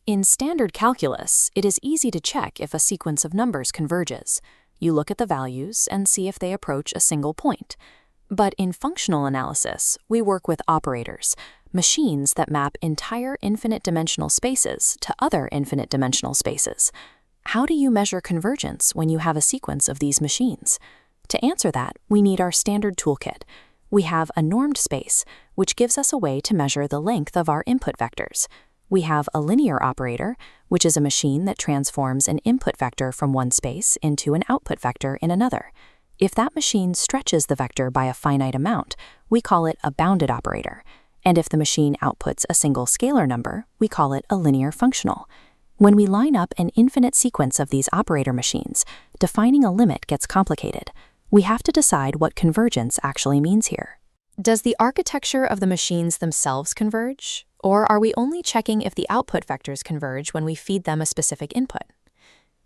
In standard calculus, it is easy to check if a sequence of numbers converges. You look at the values and see if they approach a single point. But in functional analysis, we work with operators, machines that map entire infinite-dimensional spaces to other infinite-dimensional spaces. How do you measure convergence when you have a sequence of these machines? To answer that, we need our standard toolkit. We have a normed space, which gives us a way to measure the length of our input vectors. We have a linear operator, which is a machine that transforms an input vector from one space into an output vector in another. If that machine stretches the vector by a finite amount, we call it a bounded operator. And if the machine outputs a single scalar number, we call it a linear functional. When we line up an infinite sequence of these operator machines, defining a limit gets complicated. We have to decide what convergence actually means here. Does the architecture of the machines themselves converge? Or are we only checking if the output vectors converge when we feed them a specific input?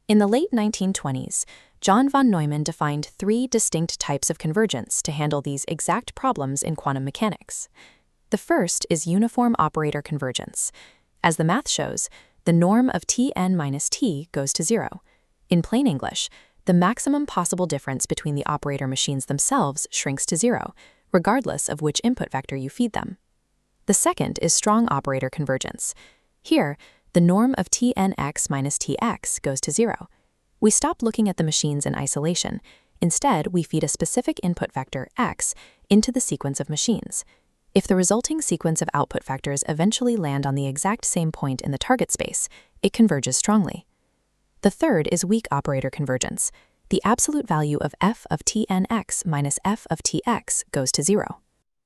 In the late 1920s, John von Neumann defined 3 distinct types of convergence to handle these exact problems in quantum mechanics. The first is uniform operator convergence. As the math shows, the norm of Tn minus t goes to 0. In plain English, the maximum possible difference between the operator machines themselves shrinks to 0, regardless of which input vector you feed them. The second is strong operator convergence. Here, the norm of Tnx minus Tx goes to 0. We stop looking at the machines in isolation. Instead, we feed a specific input vector, x, into the sequence of machines. If the resulting sequence of output vectors eventually land on the exact same point in the target space, it converges strongly. The third is weak operator convergence. The absolute value of f of Tnx minus f of Tx goes to 0.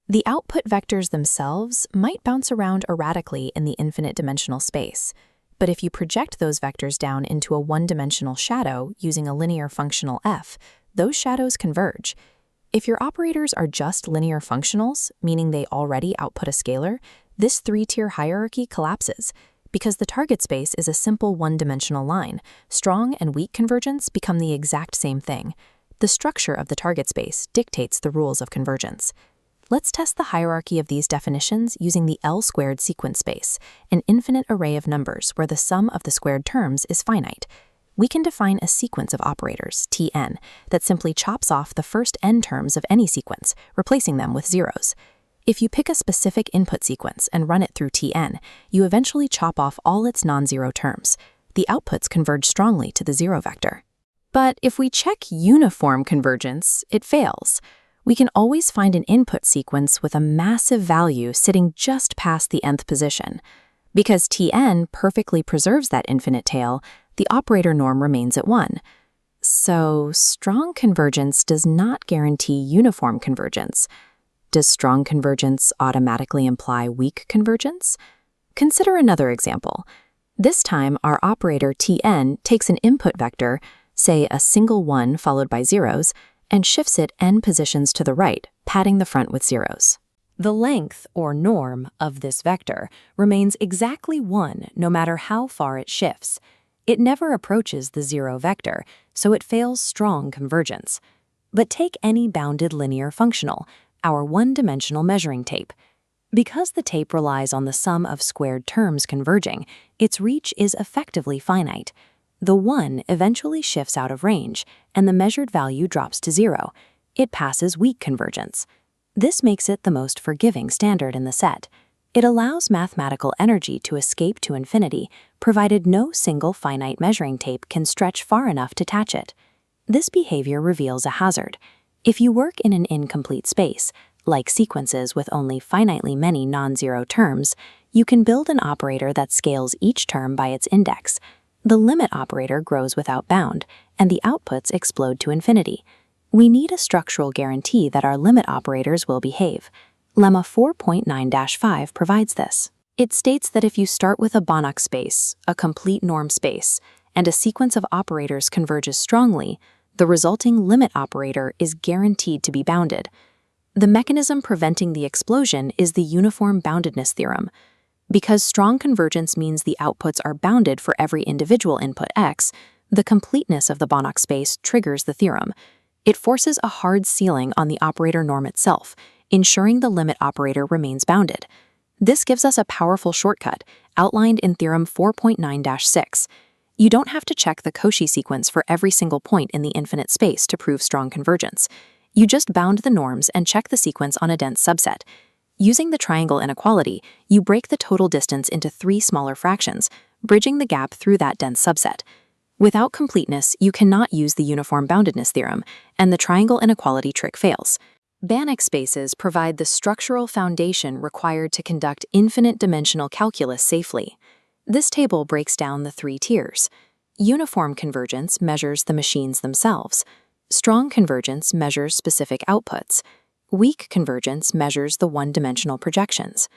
The output vectors themselves might bounce around erratically in the infinite dimensional space, but if you project those vectors down into a one-dimensional shadow using a linear functional f, those shadows converge. If your operators are just linear functionals, meaning they already output a scalar, this 3-tier hierarchy collapses. Because the target space is a simple one-dimensional line, strong and weak convergence become the exact same thing. The structure of the target space dictates the rules of convergence. Let's test the hierarchy of these definitions using the L-squared sequence space, an infinite array of numbers where the sum of the squared terms is finite. We can define a sequence of operators, Tn, that simply chops off the first n terms of any sequence, replacing them with zeros. If you pick a specific input sequence and run it through Tn, you eventually chop off all its non-zero terms. The outputs converge strongly to the zero vector. But if we check uniform convergence, it fails. We can always find an input sequence with a massive value sitting just past the nth position. Because Tn perfectly preserves that infinite tail, the operator norm remains at 1. So, strong convergence does not guarantee uniform convergence. Does strong convergence automatically imply weak convergence? Consider another example. This time, our operator Tn takes an input vector, say a single 1 followed by zeros, and shifts it n positions to the right, padding the front with zeros. The length, or norm, of this vector remains exactly 1 no matter how far it shifts. It never approaches the zero vector, so it fails strong convergence. But take any bounded linear functional, our one-dimensional measuring tape. Because the tape relies on the sum of squared terms converging, its reach is effectively finite. The 1 eventually shifts out of range, and the measured value drops to 0. It passes weak convergence. This makes it the most forgiving standard in the set. It allows mathematical energy to escape to infinity, provided no single finite measuring tape can stretch far enough to catch it. This behavior reveals a hazard. If you work in an incomplete space, like sequences with only finitely many non-zero terms, you can build an operator that scales each term by its index. The limit operator grows without bound, and the outputs explode to infinity. We need a structural guarantee that our limit operators will behave. Lemma 4.9-5 provides this. It states that if you start with a Banach space, a complete norm space, and a sequence of operators converges strongly, the resulting limit operator is guaranteed to be bounded. The mechanism preventing the explosion is the uniform boundedness theorem. Because strong convergence means the outputs are bounded for every individual input x, the completeness of the Banach space triggers the theorem. It forces a hard ceiling on the operator norm itself, ensuring the limit operator remains bounded. This gives us a powerful shortcut, outlined in Theorem 4.9-6. You don't have to check the Cauchy sequence for every single point in the infinite space to prove strong convergence. You just bound the norms and check the sequence on a dense subset. Using the triangle inequality, you break the total distance into 3 smaller fractions, bridging the gap through that dense subset. Without completeness, you cannot use the uniform boundedness theorem, and the triangle inequality trick fails. Banach spaces provide the structural foundation required to conduct infinite-dimensional calculus safely. This table breaks down the 3 tiers. Uniform convergence measures the machines themselves. Strong convergence measures specific outputs. Weak convergence measures the one-dimensional projections.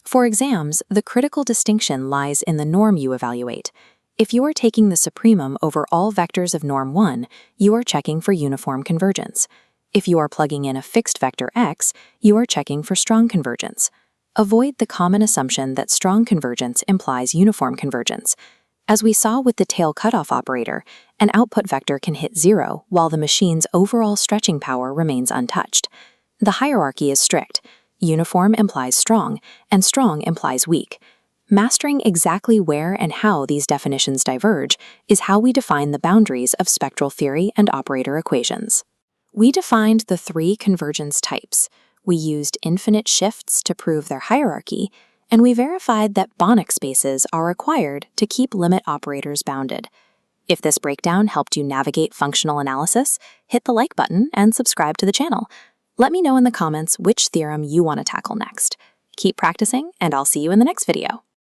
For exams, the critical distinction lies in the norm you evaluate. If you are taking the supremum over all vectors of norm 1, you are checking for uniform convergence. If you are plugging in a fixed vector x, you are checking for strong convergence. Avoid the common assumption that strong convergence implies uniform convergence. As we saw with the tail cutoff operator, an output vector can hit 0 while the machine's overall stretching power remains untouched. The hierarchy is strict. Uniform implies strong, and strong implies weak. Mastering exactly where and how these definitions diverge is how we define the boundaries of spectral theory and operator equations. We defined the 3 convergence types. We used infinite shifts to prove their hierarchy, and we verified that Banach spaces are required to keep limit operators bounded. If this breakdown helped you navigate functional analysis, hit the like button and subscribe to the channel. Let me know in the comments which theorem you want to tackle next. Keep practicing, and I'll see you in the next video.